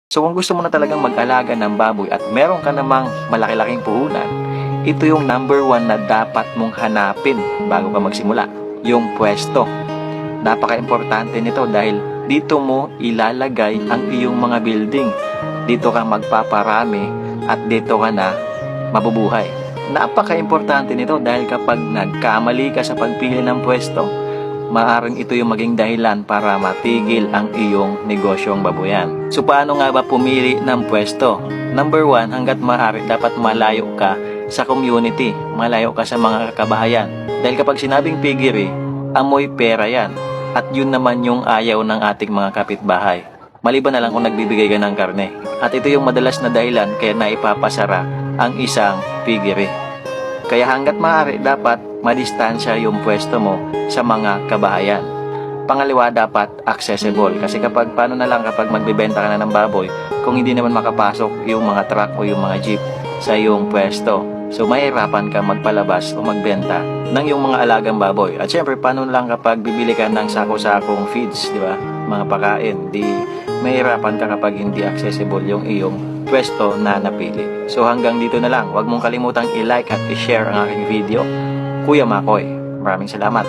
So kung gusto mo na talagang mag-alaga ng baboy at meron ka namang malaki-laking puhunan, ito yung number 1 na dapat mong hanapin bago ka magsimula, yung pwesto. Napaka-importante nito dahil dito mo ilalagay ang iyong mga building. Dito ka magpaparami at dito ka na mabubuhay. Napaka-importante nito dahil kapag nagkamali ka sa pagpili ng pwesto, maaaring ito yung maging dahilan para matigil ang iyong negosyong babuyan. So paano nga ba pumili ng pwesto? Number 1, hanggat maaari dapat malayo ka sa community, malayo ka sa mga kabahayan. Dahil kapag sinabing piggery, amoy pera yan. At yun naman yung ayaw ng ating mga kapitbahay. Maliban na lang kung nagbibigay ka ng karne. At ito yung madalas na dahilan kaya naipapasara ang isang piggery. Kaya hanggat maaari dapat madistansya yung pwesto mo sa mga kabahayan. Pangalawa, dapat accessible. Kasi paano na lang kapag magbebenta ka na ng baboy, kung hindi naman makapasok yung mga truck o yung mga jeep sa iyong pwesto. So mahirapan ka magpalabas o magbenta ng yung mga alagang baboy. At syempre, paano na lang kapag bibili ka ng sako-sakong feeds, di ba? Mga pakain, di mahirapan ka kapag hindi accessible yung iyong pwesto na napili. So hanggang dito na lang. Huwag mong kalimutang i-like at i-share ang aking video. Kuya Makoy, maraming salamat.